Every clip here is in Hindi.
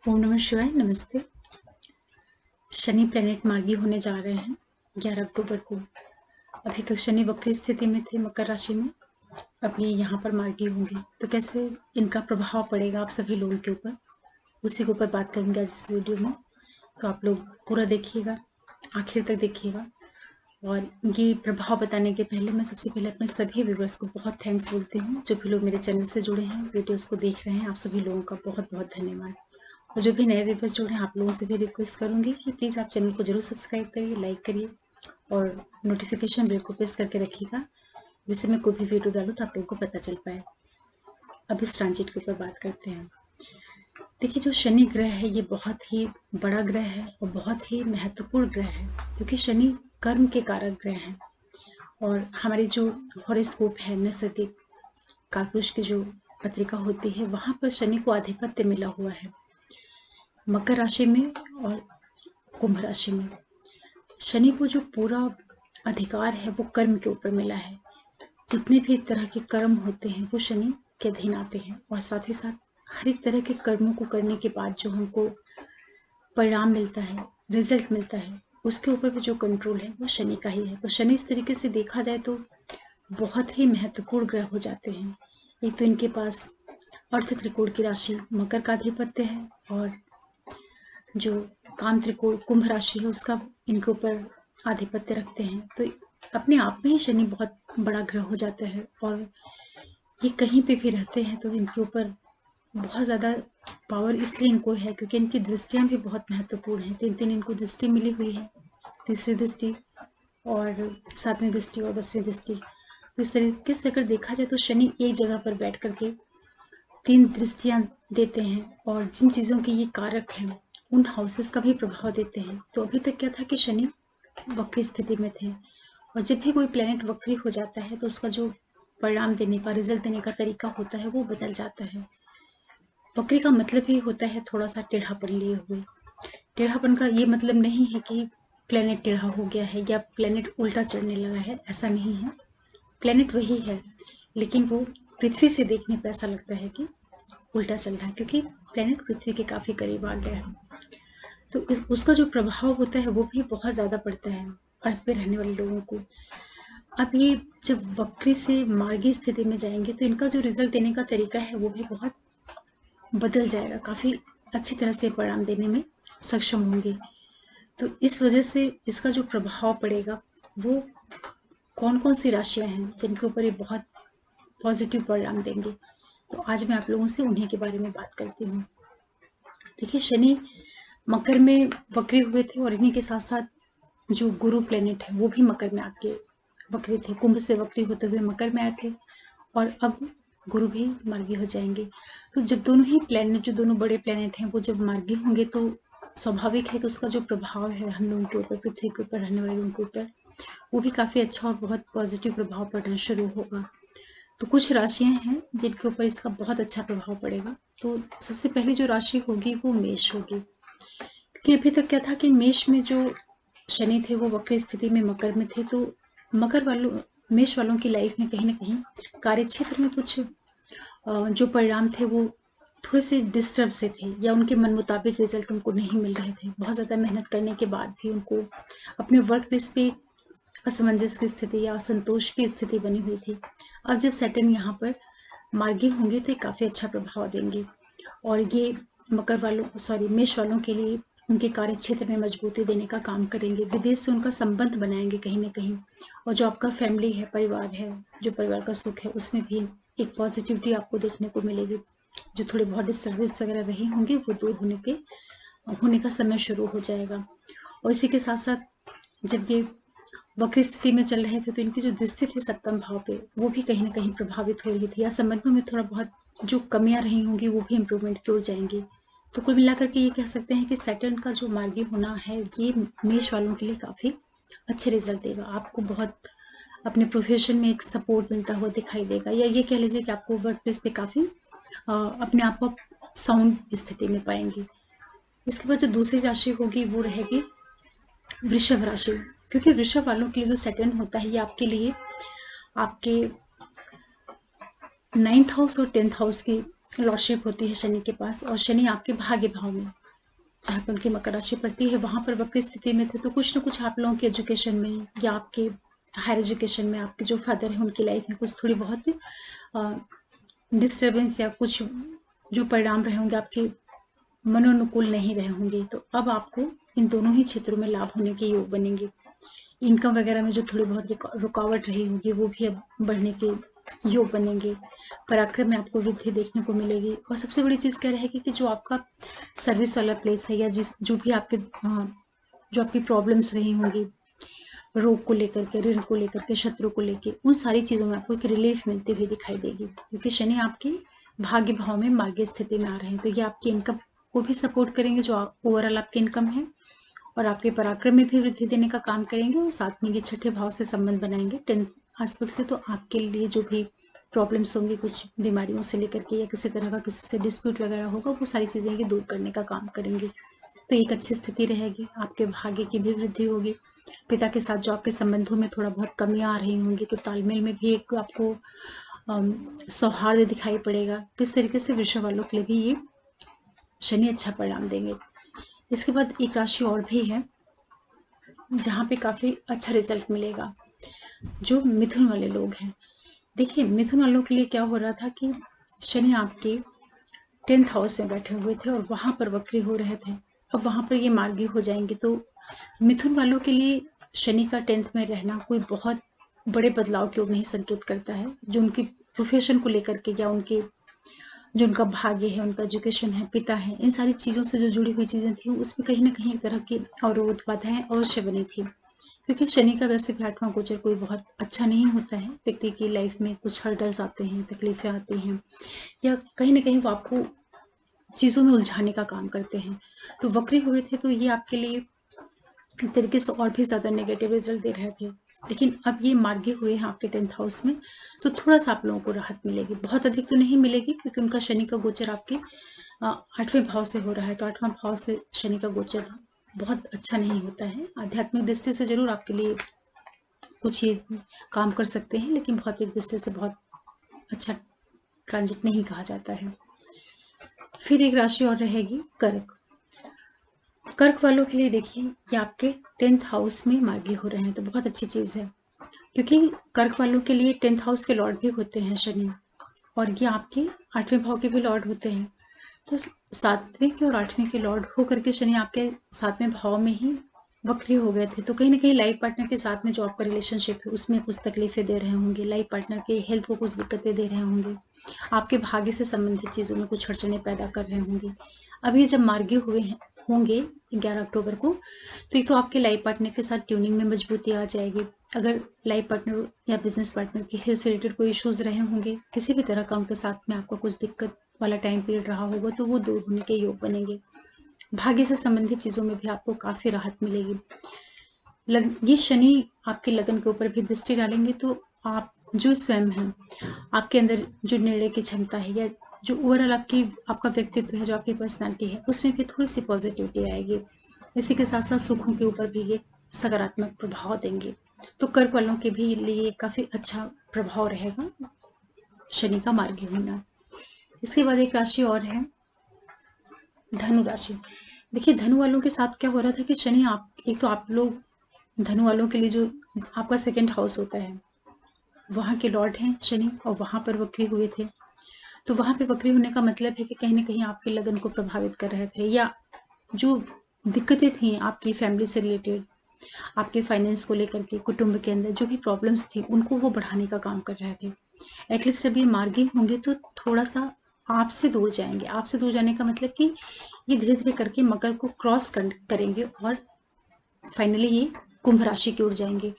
ओम नमः शिवाय। नमस्ते। शनि प्लेनेट मार्गी होने जा रहे हैं 11 अक्टूबर को। अभी तो शनि वक्री स्थिति में थे मकर राशि में, अभी यहाँ पर मार्गी होंगे, तो कैसे इनका प्रभाव पड़ेगा आप सभी लोगों के ऊपर, उसी के ऊपर बात करेंगे आज इस वीडियो में। तो आप लोग पूरा देखिएगा, आखिर तक देखिएगा। और ये प्रभाव बताने के पहले मैं सबसे पहले अपने सभी व्यूवर्स को बहुत थैंक्स बोलती हूँ। जो भी लोग मेरे चैनल से जुड़े हैं, वीडियोस को देख रहे हैं, आप सभी लोगों का बहुत बहुत धन्यवाद। और जो भी नए व्यूवर्स जुड़े हैं, आप लोगों से भी रिक्वेस्ट करूंगी कि प्लीज़ आप चैनल को जरूर सब्सक्राइब करिए, लाइक करिए और नोटिफिकेशन बेल को प्रेस करके रखिएगा, जिससे मैं कोई भी वीडियो डालूँ तो आप लोगों को पता चल पाए। अब इस ट्रांजिट के ऊपर बात करते हैं। देखिए, जो शनि ग्रह है ये बहुत ही बड़ा ग्रह है और बहुत ही महत्वपूर्ण ग्रह है, क्योंकि शनि कर्म के कारक ग्रह हैं। और हमारी जो हॉरोस्कोप है, नैसर्गिक कालपुरुष की जो पत्रिका होती है, वहाँ पर शनि को आधिपत्य मिला हुआ है मकर राशि में और कुंभ राशि में। शनि को जो पूरा अधिकार है वो कर्म के ऊपर मिला है। जितने भी तरह के कर्म होते हैं वो शनि के अधीन आते हैं, और साथ ही साथ हर एक तरह के कर्मों को करने के बाद जो हमको परिणाम मिलता है, रिजल्ट मिलता है, उसके ऊपर भी जो कंट्रोल है वो शनि का ही है। तो शनि इस तरीके से देखा जाए तो बहुत ही महत्वपूर्ण ग्रह हो जाते हैं। एक तो इनके पास अर्थ त्रिकोण की राशि मकर का आधिपत्य है, और जो काम त्रिकोण कुंभ राशि है उसका इनके ऊपर आधिपत्य रखते हैं। तो अपने आप में ही शनि बहुत बड़ा ग्रह हो जाता है, और ये कहीं पे भी रहते हैं तो इनके ऊपर बहुत ज़्यादा पावर इसलिए इनको है क्योंकि इनकी दृष्टियां भी बहुत महत्वपूर्ण हैं। 3 इनको दृष्टि मिली हुई है, तीसरी दृष्टि और 7वीं दृष्टि और 10वीं दृष्टि। तो इस तरीके से अगर देखा जाए तो शनि एक जगह पर बैठ करके 3 दृष्टियां देते हैं, और जिन चीज़ों के ये कारक हैं उन हाउसेस का भी प्रभाव देते हैं। तो अभी तक क्या था कि शनि वक्री स्थिति में थे, और जब भी कोई प्लेनेट वक्री हो जाता है तो उसका जो परिणाम देने का, रिजल्ट देने का तरीका होता है वो बदल जाता है। वक्री का मतलब ही होता है थोड़ा सा टेढ़ापन लिए हुए। टेढ़ापन का ये मतलब नहीं है कि प्लेनेट टेढ़ा हो गया है या प्लेनेट उल्टा चढ़ने लगा है, ऐसा नहीं है। प्लेनेट वही है, लेकिन वो पृथ्वी से देखने पर ऐसा लगता है कि उल्टा चल रहा है, क्योंकि प्लेनेट पृथ्वी के काफ़ी करीब आ गया है। तो उसका जो प्रभाव होता है वो भी बहुत ज़्यादा पड़ता है अर्थ पे रहने वाले लोगों को। अब ये जब वक्री से मार्गी स्थिति में जाएंगे तो इनका जो रिजल्ट देने का तरीका है वो भी बहुत बदल जाएगा, काफ़ी अच्छी तरह से परिणाम देने में सक्षम होंगे। तो इस वजह से इसका जो प्रभाव पड़ेगा वो कौन कौन सी राशियां हैं जिनके ऊपर ये बहुत पॉजिटिव परिणाम देंगे, तो आज मैं आप लोगों से उन्हीं के बारे में बात करती हूँ। देखिए, शनि मकर में वक्री हुए थे, और इन्हीं के साथ साथ जो गुरु प्लेनेट है वो भी मकर में आके वक्री थे। कुंभ से वक्री होते हुए मकर में आए थे, और अब गुरु भी मार्गी हो जाएंगे। तो जब दोनों ही प्लेनेट, जो दोनों बड़े प्लेनेट हैं, वो जब मार्गी होंगे तो स्वाभाविक है कि उसका जो प्रभाव है हम लोगों के ऊपर, पृथ्वी के ऊपर रहने वाले लोगों के ऊपर, वो भी काफ़ी अच्छा और बहुत पॉजिटिव प्रभाव पड़ना शुरू होगा। तो कुछ राशियां हैं जिनके ऊपर इसका बहुत अच्छा प्रभाव पड़ेगा। तो सबसे पहली जो राशि होगी वो मेष होगी, क्योंकि अभी तक क्या था कि मेष में जो शनि थे वो वक्री स्थिति में मकर में थे। तो मेष वालों की लाइफ में कहीं ना कहीं कार्य क्षेत्र में कुछ जो परिणाम थे वो थोड़े से डिस्टर्ब से थे, या उनके मन मुताबिक रिजल्ट उनको नहीं मिल रहे थे। बहुत ज़्यादा मेहनत करने के बाद भी उनको अपने वर्क प्लेस पे असमंजस की स्थिति या असंतोष की स्थिति बनी हुई थी। अब जब सैटर्न यहाँ पर मार्गी होंगे तो काफ़ी अच्छा प्रभाव देंगे, और ये मेष वालों के लिए उनके कार्य क्षेत्र में मजबूती देने का काम करेंगे। विदेश से उनका संबंध बनाएंगे कहीं ना कहीं, और जो आपका फैमिली है, परिवार है, जो परिवार का सुख है, उसमें भी एक पॉजिटिविटी आपको देखने को मिलेगी। जो थोड़ी बहुत डिस्टर्बेंस वगैरह रही होंगे वो दूर होने का समय शुरू हो जाएगा। और इसी के साथ साथ जब ये वक्र स्थिति में चल रहे थे तो इनकी जो दृष्टि थी 7वें भाव पे, वो भी कहीं ना कहीं प्रभावित हो रही थी, या संबंधों में थोड़ा बहुत जो कमियां रही होंगी वो भी इम्प्रूवमेंट की ओर जाएंगी। तो कुल मिलाकर के ये कह सकते हैं कि सैटर्न का जो मार्गी होना है ये मेष वालों के लिए काफ़ी अच्छे रिजल्ट देगा। आपको बहुत अपने प्रोफेशन में एक सपोर्ट मिलता हुआ दिखाई देगा, या ये कह लीजिए कि आपको वर्क प्लेस पे काफ़ी अपने आप को साउंड स्थिति में पाएंगे। इसके बाद जो दूसरी राशि होगी वो रहेगी वृषभ राशि, क्योंकि वृषभ वालों के लिए जो सैटर्न होता है ये आपके लिए आपके 9th हाउस और 10th हाउस की लॉर्डशिप होती है शनि के पास, और शनि आपके भाग्य भाव में, जहाँ पर उनकी मकर राशि पड़ती है वहाँ पर वक्र स्थिति में थे, तो कुछ ना कुछ आप लोगों की एजुकेशन में या आपके हायर एजुकेशन में आपके जो फादर हैं उनकी लाइफ में कुछ थोड़ी बहुत डिस्टर्बेंस या कुछ जो परिणाम रहे होंगे आपके मनोनुकूल नहीं रहे होंगे। तो अब आपको इन दोनों ही क्षेत्रों में लाभ होने के योग बनेंगे। इनकम वगैरह में जो थोड़ी बहुत रुकावट रही होगी वो भी अब बढ़ने के योग बनेंगे। पराक्रम में आपको वृद्धि देखने को मिलेगी। और सबसे बड़ी चीज़ क्या रहेगी कि जो आपका सर्विस वाला प्लेस है या जो भी आपके जो आपकी प्रॉब्लम्स रही होंगी, रोग को लेकर के, ऋण को लेकर के, शत्रु को लेकर, उन सारी चीज़ों में आपको एक रिलीफ मिलती हुई दिखाई देगी, क्योंकि शनि आपके भाग्य भाव में मार्गीय स्थिति में आ रहे हैं। तो ये आपकी इनकम को भी सपोर्ट करेंगे, जो ओवरऑल आपकी इनकम है, और आपके पराक्रम में भी वृद्धि देने का काम करेंगे। और साथ में ये छठे भाव से संबंध बनाएंगे 10th एस्पेक्ट से। तो आपके लिए जो भी प्रॉब्लम्स होंगी, कुछ बीमारियों से लेकर के या किसी तरह का किसी से डिस्प्यूट वगैरह होगा, वो सारी चीज़ें ये दूर करने का काम करेंगे। तो एक अच्छी स्थिति रहेगी, आपके भाग्य की भी वृद्धि होगी। पिता के साथ जो आपके संबंधों में थोड़ा बहुत कमियां आ रही होंगी, तो तालमेल में भी एक आपको सौहार्द दिखाई पड़ेगा। तो इस तरीके से वृषभ वालों के लिए भी ये शनि अच्छा परिणाम देंगे। इसके बाद एक राशि और भी है जहाँ पे काफ़ी अच्छा रिजल्ट मिलेगा, जो मिथुन वाले लोग हैं। देखिए, मिथुन वालों के लिए क्या हो रहा था कि शनि आपके 10th हाउस में बैठे हुए थे और वहाँ पर वक्री हो रहे थे। अब वहाँ पर ये मार्गी हो जाएंगे, तो मिथुन वालों के लिए शनि का 10th में रहना कोई बहुत बड़े बदलाव की ओर नहीं संकेत करता है। जो उनकी प्रोफेशन को लेकर के या उनके जो उनका भाग्य है, उनका एजुकेशन है, पिता है, इन सारी चीज़ों से जो जुड़ी हुई चीज़ें थी, उसमें कहीं ना कहीं एक तरह की अवरोध बाधाएं अवश्य बनी थी। क्योंकि शनि का वैसे भी 8वां गोचर कोई बहुत अच्छा नहीं होता है। व्यक्ति की लाइफ में कुछ हर्डल्स आते हैं, तकलीफें आती हैं, या कहीं ना कहीं वो आपको चीज़ों में उलझाने का काम करते हैं। तो वक्री हुए थे, तो ये आपके लिए एक तरीके से और भी ज़्यादा नेगेटिव रिजल्ट दे रहे थे। लेकिन अब ये मार्गी हुए हैं आपके 10th हाउस में, तो थोड़ा सा आप लोगों को राहत मिलेगी। बहुत अधिक तो नहीं मिलेगी, क्योंकि उनका शनि का गोचर आपके 8वें भाव से हो रहा है। तो 8वां भाव से शनि का गोचर बहुत अच्छा नहीं होता है। आध्यात्मिक दृष्टि से जरूर आपके लिए कुछ ये काम कर सकते हैं, लेकिन भौतिक दृष्टि से बहुत अच्छा ट्रांजिट नहीं कहा जाता है। फिर एक राशि और रहेगी कर्क। कर्क वालों के लिए देखिए, ये आपके 10th हाउस में मार्गी हो रहे हैं, तो बहुत अच्छी चीज़ है, क्योंकि कर्क वालों के लिए 10th हाउस के लॉर्ड भी होते हैं शनि, और ये आपके 8वें भाव के भी लॉर्ड होते हैं। तो 7वें के और 8वें के लॉर्ड होकर के शनि आपके 7वें भाव में ही वक्री हो गए थे। तो कहीं ना कहीं लाइफ पार्टनर के साथ में जो आपका रिलेशनशिप है उसमें कुछ तकलीफें दे रहे होंगे, लाइफ पार्टनर के हेल्थ को कुछ दिक्कतें दे रहे होंगे, आपके भाग्य से संबंधित चीज़ों में कुछ अड़चने पैदा कर रहे होंगे। अब ये जब मार्गी हुए होंगे 11 अक्टूबर को, तो एक तो आपके लाइफ पार्टनर के साथ ट्यूनिंग में मजबूती आ जाएगी। अगर लाइफ पार्टनर या बिजनेस पार्टनर की हेल्थ से रिलेटेड कोई इश्यूज रहे होंगे, किसी भी तरह का उनके साथ में आपका कुछ दिक्कत वाला टाइम पीरियड रहा होगा, तो वो दूर होने के योग बनेंगे। भाग्य से संबंधित चीज़ों में भी आपको काफ़ी राहत मिलेगी। ये शनि आपके लगन के ऊपर भी दृष्टि डालेंगे, तो आप जो स्वयं हैं, आपके अंदर जो निर्णय की क्षमता है, या जो ओवरऑल आपका व्यक्तित्व है, जो आपकी पर्सनालिटी है, उसमें भी थोड़ी सी पॉजिटिविटी आएगी। इसी के साथ साथ सुखों के ऊपर भी ये सकारात्मक प्रभाव देंगे। तो कर्क वालों के भी लिए काफ़ी अच्छा प्रभाव रहेगा शनि का मार्गी होना। इसके बाद एक राशि और है धनु राशि। देखिए, धनु वालों के साथ क्या हो रहा था कि शनि एक तो आप लोग धनु वालों के लिए जो आपका 2nd हाउस होता है, वहाँ के लॉर्ड हैं शनि, और वहाँ पर वक्री हुए थे। तो वहाँ पे वक्री होने का मतलब है कि कहीं ना कहीं आपके लगन को प्रभावित कर रहे थे, या जो दिक्कतें थी आपकी फैमिली से रिलेटेड, आपके फाइनेंस को लेकर के, कुटुंब के अंदर जो भी प्रॉब्लम्स थी, उनको वो बढ़ाने का काम कर रहे थे। एटलीस्ट जब ये मार्गी होंगे तो थोड़ा सा आपसे दूर जाएंगे। आपसे दूर जाने का मतलब कि ये धीरे धीरे करके मकर को क्रॉस करेंगे और फाइनली ये कुंभ राशि की ओर जाएंगे।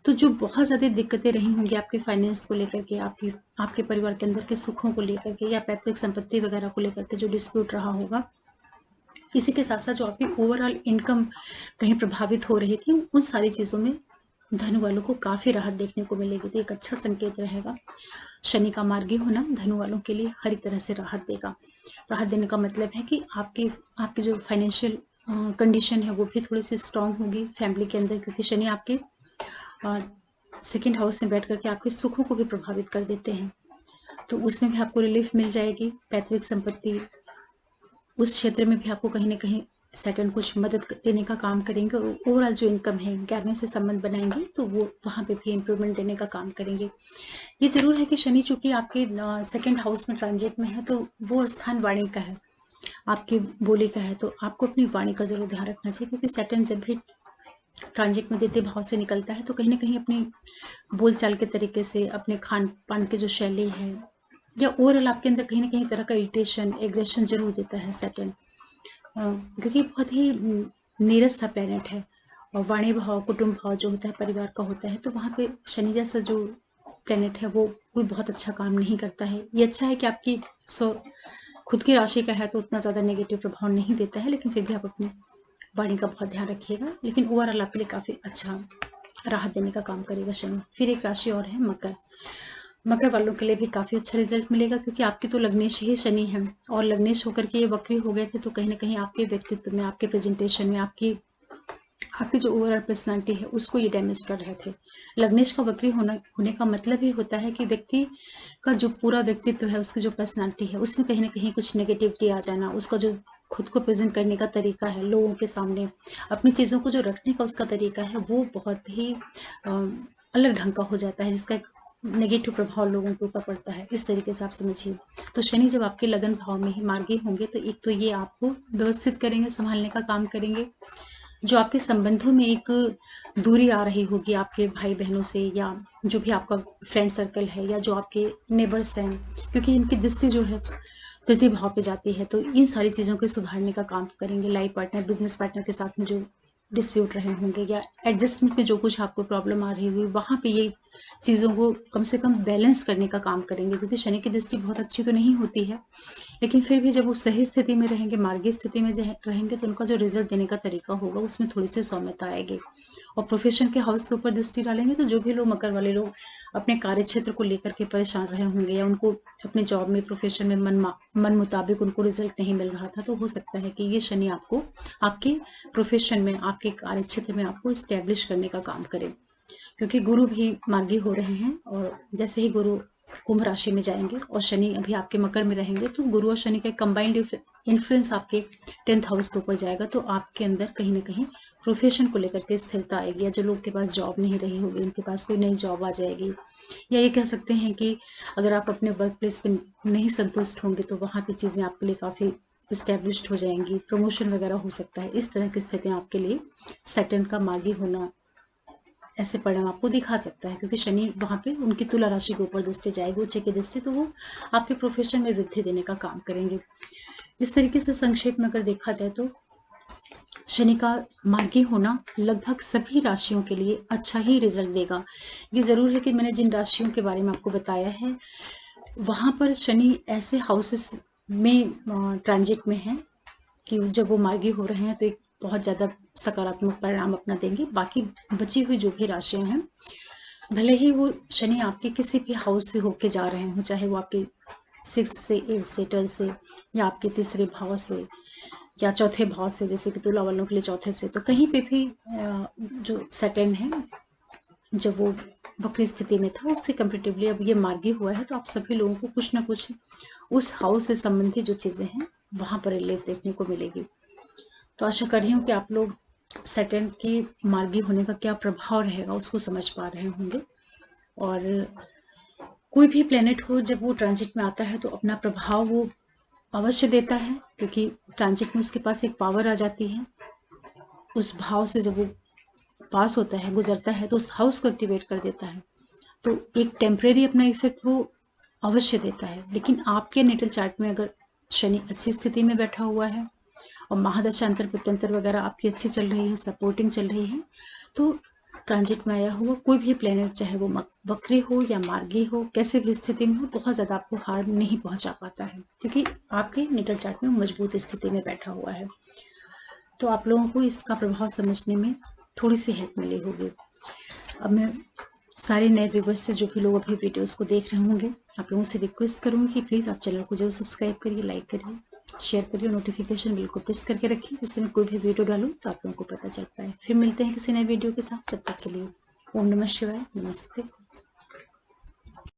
तो जो बहुत ज़्यादा दिक्कतें रही होंगी आपके फाइनेंस को लेकर के, आपके परिवार के अंदर के सुखों को लेकर के, या पैतृक संपत्ति वगैरह को लेकर के जो डिस्प्यूट रहा होगा, इसी के साथ साथ जो आपकी ओवरऑल इनकम कहीं प्रभावित हो रही थी, उन सारी चीज़ों में धनु वालों को काफ़ी राहत देखने को मिलेगी। तो एक अच्छा संकेत रहेगा शनि का मार्गी होना धनु वालों के लिए हर एक तरह से राहत देगा। राहत देने का मतलब है कि आपकी जो फाइनेंशियल कंडीशन है वो भी थोड़ी सी स्ट्रांग होगी फैमिली के अंदर, क्योंकि शनि आपके 2nd हाउस में बैठ करके आपके सुखों को भी प्रभावित कर देते हैं। तो उसमें भी आपको रिलीफ मिल जाएगी। पैतृक संपत्ति, उस क्षेत्र में भी आपको कहीं ना कहीं सैटर्न कुछ मदद देने का काम करेंगे, और ओवरऑल जो इनकम है 11वें से संबंध बनाएंगे तो वो वहाँ पे भी इम्प्रूवमेंट देने का काम करेंगे। ये जरूर है कि शनि चूंकि आपके सेकंड हाउस में ट्रांजिट में है, तो वो स्थान वाणी का है, आपकी बोली का है, तो आपको अपनी वाणी का जरूर ध्यान रखना चाहिए, क्योंकि सैटर्न जब भी ट्रांजिट में द्वितीय भाव से निकलता है तो कहीं ना कहीं अपनी बोलचाल के तरीके से, अपने खान पान की जो शैली है, या ओवरऑल आपके अंदर कहीं ना कहीं तरह का इरिटेशन, एग्रेशन जरूर देता है सैटर्न, क्योंकि बहुत ही नीरस सा प्लेनेट है। और वाणी भाव, कुटुंब भाव जो होता है परिवार का होता है, तो वहाँ पे शनि जैसा जो प्लेनेट है वो कोई बहुत अच्छा काम नहीं करता है। ये अच्छा है कि आपकी खुद की राशि का है तो उतना ज़्यादा नेगेटिव प्रभाव नहीं देता है, लेकिन फिर भी आप अपनी वाणी का बहुत ध्यान रखिएगा। लेकिन ओवरऑल आपके लिए काफ़ी अच्छा राहत देने का काम करेगा शनि। फिर एक राशि और है मकर। मकर वालों के लिए भी काफ़ी अच्छा रिजल्ट मिलेगा, क्योंकि आपकी तो लग्नेश ही शनि है, और लग्नेश होकर के ये वक्री हो गए थे, तो कहीं ना कहीं आपके व्यक्तित्व में, आपके प्रेजेंटेशन में, आपकी जो ओवरऑल पर्सनालिटी है उसको ये डैमेज कर रहे थे। लग्नेश का वक्री होने का मतलब ही होता है कि व्यक्ति का जो पूरा व्यक्तित्व है, उसकी जो पर्सनालिटी है, उसमें कहीं ना कहीं कुछ नेगेटिविटी आ जाना, उसका जो खुद को प्रेजेंट करने का तरीका है लोगों के सामने, अपनी चीज़ों को जो रखने का उसका तरीका है, वो बहुत ही अलग ढंग का हो जाता है, जिसका एक नेगेटिव प्रभाव लोगों के ऊपर पड़ता है। इस तरीके से आप समझिए। तो शनि जब आपके लगन भाव में ही मार्गी होंगे, तो एक तो ये आपको व्यवस्थित करेंगे, संभालने का काम करेंगे। जो आपके संबंधों में एक दूरी आ रही होगी आपके भाई बहनों से, या जो भी आपका फ्रेंड सर्कल है, या जो आपके नेबर्स हैं, क्योंकि इनकी दृष्टि जो है तृतीय भाव पे जाती है, तो इन सारी चीज़ों को सुधारने का काम करेंगे। लाइफ पार्टनर, बिजनेस पार्टनर के साथ में जो डिस्प्यूट रहे होंगे, या एडजस्टमेंट में जो कुछ आपको प्रॉब्लम आ रही हुई, वहाँ पे ये चीज़ों को कम से कम बैलेंस करने का काम करेंगे, क्योंकि शनि की दृष्टि बहुत अच्छी तो नहीं होती है, लेकिन फिर भी जब वो सही स्थिति में रहेंगे, मार्गी स्थिति में रहेंगे, तो उनका जो रिजल्ट देने का तरीका होगा उसमें थोड़ी सी सौम्यता आएगी। और प्रोफेशन के हाउस के ऊपर दृष्टि डालेंगे, तो जो भी लोग, मकर वाले लोग अपने कार्य क्षेत्र को लेकर के परेशान रहे होंगे, या उनको अपने जॉब में, प्रोफेशन में मन मुताबिक उनको रिजल्ट नहीं मिल रहा था, तो हो सकता है कि ये शनि आपको आपके प्रोफेशन में, आपके कार्य क्षेत्र में आपको स्टैब्लिश करने का काम करे, क्योंकि गुरु भी मार्गी हो रहे हैं। और जैसे ही गुरु कुंभ राशि में जाएंगे और शनि अभी आपके मकर में रहेंगे, तो गुरु और शनि का कंबाइंड इन्फ्लुएंस आपके 10th हाउस के ऊपर जाएगा, तो आपके अंदर कहीं ना कहीं प्रोफेशन को लेकर के स्थिरता आएगी, या जो लोग के पास जॉब नहीं रही होगी उनके पास कोई नई जॉब आ जाएगी, या ये कह सकते हैं कि अगर आप अपने वर्क प्लेस पर नहीं संतुष्ट होंगे तो वहाँ पे चीज़ें आपके लिए काफ़ी इस्टेब्लिश्ड हो जाएंगी, प्रमोशन वगैरह हो सकता है। इस तरह की स्थितियाँ आपके लिए सैटर्न का मार्गी होना ऐसे परिणाम आपको दिखा सकता है, क्योंकि शनि वहाँ पे उनकी तुला राशि के ऊपर दृष्टि जाएगी, उच्च की दृष्टि, तो वो आपके प्रोफेशन में वृद्धि देने का काम करेंगे। इस तरीके से संक्षेप में अगर देखा जाए तो शनि का मार्गी होना लगभग सभी राशियों के लिए अच्छा ही रिजल्ट देगा। ये जरूर है कि मैंने जिन राशियों के बारे में आपको बताया है, वहाँ पर शनि ऐसे हाउसेस में ट्रांजिट में है कि जब वो मार्गी हो रहे हैं तो एक बहुत ज़्यादा सकारात्मक परिणाम अपना देंगे। बाकी बची हुई जो भी राशियां हैं, भले ही वो शनि आपके किसी भी हाउस से होके जा रहे हों, चाहे वो आपके 6 से 8 से 10 से, या आपके तीसरे भाव से, या चौथे भाव से, जैसे कि तुला वालों के लिए चौथे से, तो कहीं पे भी जो सैटर्न है जब वो वक्री स्थिति में था उससे कंपेरेटिवली अब ये मार्गी हुआ है, तो आप सभी लोगों को कुछ ना कुछ उस हाउस से संबंधित जो चीज़ें हैं वहाँ पर रिलीफ देखने को मिलेगी। तो आशा कर रही हूँ कि आप लोग सैटर्न की मार्गी होने का क्या प्रभाव रहेगा उसको समझ पा रहे होंगे। और कोई भी प्लेनेट हो जब वो ट्रांजिट में आता है तो अपना प्रभाव वो अवश्य देता है, क्योंकि ट्रांजिट में उसके पास एक पावर आ जाती है। उस भाव से जब वो पास होता है, गुजरता है, तो उस हाउस को एक्टिवेट कर देता है, तो एक टेम्परेरी अपना इफेक्ट वो अवश्य देता है। लेकिन आपके नेटल चार्ट में अगर शनि अच्छी स्थिति में बैठा हुआ है और महादशा अंतर प्रत्यंतर वगैरह आपकी अच्छी चल रही है, सपोर्टिंग चल रही है, तो ट्रांजिट में आया हुआ कोई भी प्लेनेट, चाहे वो वक्री हो या मार्गी हो, कैसे भी स्थिति में हो, बहुत ज़्यादा आपको हार्म नहीं पहुंचा पाता है, क्योंकि आपके नेटल चार्ट में मजबूत स्थिति में बैठा हुआ है। तो आप लोगों को इसका प्रभाव समझने में थोड़ी सी हेल्प मिली होगी। अब मैं सारे नए व्यूवर्स से, जो भी लोग अभी वीडियोस को देख रहे होंगे, आप लोगों से रिक्वेस्ट करूंगी कि प्लीज़ आप चैनल को जरूर सब्सक्राइब करिए, लाइक करिए, शेयर करिए, नोटिफिकेशन बिल को प्रेस करके रखिए, जिससे मैं कोई भी वीडियो डालूँ तो आप लोगों को पता चलता है। फिर मिलते हैं किसी नए वीडियो के साथ, तब तक के लिए ओम नमः शिवाय, नमस्ते।